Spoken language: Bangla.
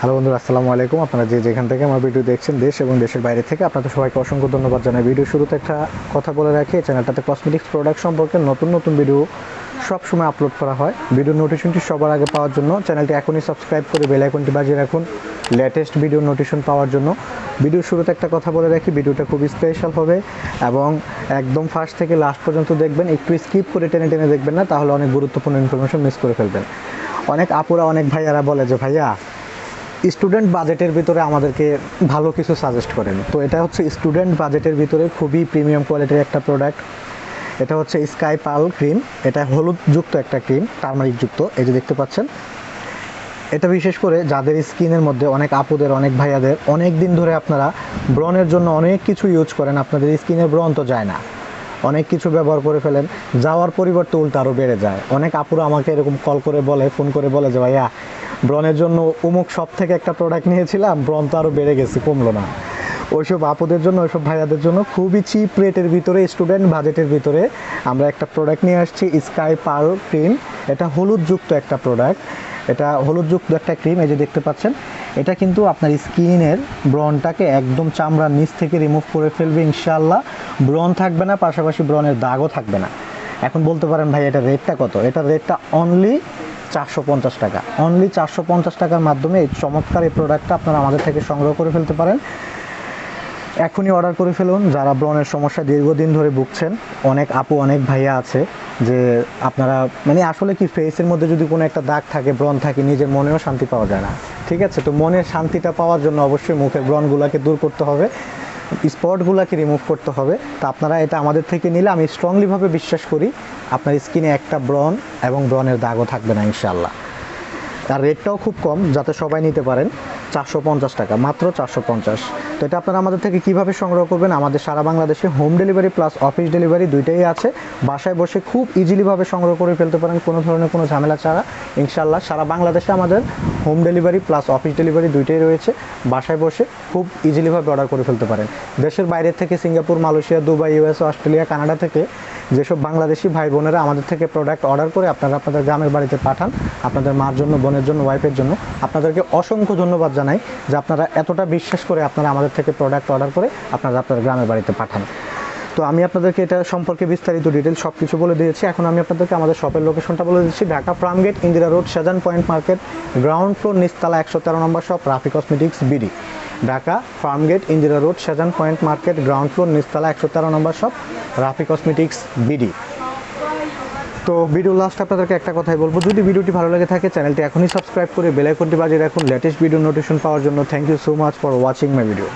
হ্যালো বন্ধুরা, আসসালামু আলাইকুম। আপনারা যে যেখান থেকে আমার ভিডিও দেখছেন, দেশ এবং দেশের বাইরে থেকে, আপনাদের সবাইকে অসংখ্য ধন্যবাদ জানাই। ভিডিও শুরুতে একটা কথা বলে রাখি, এই চ্যানেলটাতে কসমেটিক্স প্রোডাক্ট সম্পর্কে নতুন নতুন ভিডিও সবসময় আপলোড করা হয়। ভিডিও নোটিফিকেশনটি সবার আগে পাওয়ার জন্য চ্যানেলটি এখনই সাবস্ক্রাইব করে বেল আইকনটি বাজিয়ে রাখুন লেটেস্ট ভিডিও নোটিফিকেশন পাওয়ার জন্য। ভিডিও শুরুতে একটা কথা বলে রাখি, ভিডিওটা খুবই স্পেশাল হবে এবং একদম ফার্স্ট থেকে লাস্ট পর্যন্ত দেখবেন। একটু স্কিপ করে টেনে টেনে দেখবেন না, তাহলে অনেক গুরুত্বপূর্ণ ইনফরমেশন মিস করে ফেলবেন। অনেক আপুরা, অনেক ভাইয়ারা বলে যে ভাইয়া স্টুডেন্ট বাজেটের ভিতরে আমাদেরকে ভালো কিছু সাজেস্ট করেন। তো এটা হচ্ছে স্টুডেন্ট বাজেটের ভিতরে খুবই প্রিমিয়াম কোয়ালিটির একটা প্রোডাক্ট। এটা হচ্ছে স্কাই পার্ল ক্রিম। এটা হলুদযুক্ত একটা ক্রিম, টার্মারিক যুক্ত। এই যে দেখতে পাচ্ছেন, এটা বিশেষ করে যাদের স্কিনের মধ্যে, অনেক আপুদের, অনেক ভাইয়াদের অনেক দিন ধরে আপনারা ব্রণের জন্য অনেক কিছু ইউজ করেন, আপনাদের স্কিনের ব্রণ তো যায় না, অনেক কিছু ব্যবহার করে ফেলেন, যাওয়ার পরিবর্তে উল্টো আরও বেড়ে যায়। অনেক আপুরা আমাকে এরকম কল করে বলে, ফোন করে বলে যে ভাইয়া ব্রণের জন্য অমুক শপ থেকে একটা প্রোডাক্ট নিয়েছিলাম, ব্রণ তো আরও বেড়ে গেছে, কমলো না। ওইসব আপুদের জন্য, ওইসব ভাইয়াদের জন্য খুবই চিপ রেটের ভিতরে, স্টুডেন্ট বাজেটের ভিতরে আমরা একটা প্রোডাক্ট নিয়ে আসছি, স্কাই পার্ল ক্রিম। এটা হলুদযুক্ত একটা প্রোডাক্ট, এটা হলুদযুক্ত একটা ক্রিম। এই যে দেখতে পাচ্ছেন, এটা কিন্তু আপনার স্কিনের ব্রণটাকে একদম চামড়ার নিচ থেকে রিমুভ করে ফেলবে ইনশাআল্লাহ। ব্রণ থাকবে না, পাশাপাশি ব্রণের দাগও থাকবে না। এখন বলতে পারেন ভাই এটা রেটটা কত? এটার রেটটা অনলি 450 টাকা। অনলি 450 টাকার মাধ্যমে এই চমৎকার এই প্রোডাক্টটা আপনারা আমাদের থেকে সংগ্রহ করে ফেলতে পারেন। এখনই অর্ডার করে ফেলুন যারা ব্রণের সমস্যা দীর্ঘদিন ধরে ভুগছেন। অনেক আপু, অনেক ভাইয়া আছে যে আপনারা মানে আসলে কি, ফেসের মধ্যে যদি কোনো একটা দাগ থাকে, ব্রণ থাকে, নিজের মনেও শান্তি পাওয়া যায় না। ঠিক আছে, তো মনের শান্তিটা পাওয়ার জন্য অবশ্যই মুখের ব্রণগুলোকে দূর করতে হবে, স্পটগুলোকে রিমুভ করতে হবে। তো আপনারা এটা আমাদের থেকে নিলে আমি স্ট্রংলিভাবে বিশ্বাস করি আপনার স্কিনে একটা ব্রণ এবং ব্রণের দাগও থাকবে না ইনশাআল্লাহ। আর রেটটাও খুব কম, যাতে সবাই নিতে পারেন। 450 টাকা, মাত্র 450। তো এটা আপনারা আমাদের থেকে কিভাবে সংগ্রহ করবেন? আমাদের সারা বাংলাদেশে home delivery plus office delivery দুইটাই আছে। বাসায় বসে খুব ইজিলিভাবে সংগ্রহ করে ফেলতে পারেন, কোনো ধরনের কোনো ঝামেলা ছাড়া ইনশাআল্লাহ। সারা বাংলাদেশে আমাদের home delivery plus office delivery দুইটাই রয়েছে। বাসায় বসে খুব ইজিলিভাবে অর্ডার করে ফেলতে পারেন। দেশের বাইরে থেকে Singapore, Malaysia, Dubai, US, Australia, Canada থেকে যেসব বাংলাদেশি ভাই বোনেরা আমাদের থেকে প্রোডাক্ট অর্ডার করে আপনারা আপনাদের গ্রামের বাড়িতে পাঠান, আপনাদের মার জন্য, বোনের জন্য, ওয়াইফের জন্য, আপনাদেরকে অসংখ্য ধন্যবাদ জানাই যে আপনারা এতটা বিশ্বাস করে আপনারা আমাদের থেকে প্রোডাক্ট অর্ডার করে আপনারা আপনাদের গ্রামের বাড়িতে পাঠান। তো আমি আপনাদেরকে এটা সম্পর্কে বিস্তারিত ডিটেলস সব কিছু বলে দিয়েছি। এখন আমি আপনাদেরকে আমাদের শপের লোকেশনটা বলে দিচ্ছি। Dhaka Farmgate, Indira road, Shahjahan point market, ground floor, নিচতলা, 113 number shop, Rafi cosmetics BD. Dhaka Farmgate, Indira road, Shahjahan point market, ground floor, নিচতলা, 113 number shop, Rafi cosmetics BD. তো ভিডিও লাস্ট আপনাদেরকে একটা কথাই বলবো, যদি ভিডিওটি ভালো লেগে থাকে চ্যানেলটি এখনই সাবস্ক্রাইব করে বেল আইকনটি বাজিয়ে রাখুন লেটেস্ট ভিডিও নোটিফিকেশন পাওয়ার জন্য। Thank you so much for watching my video.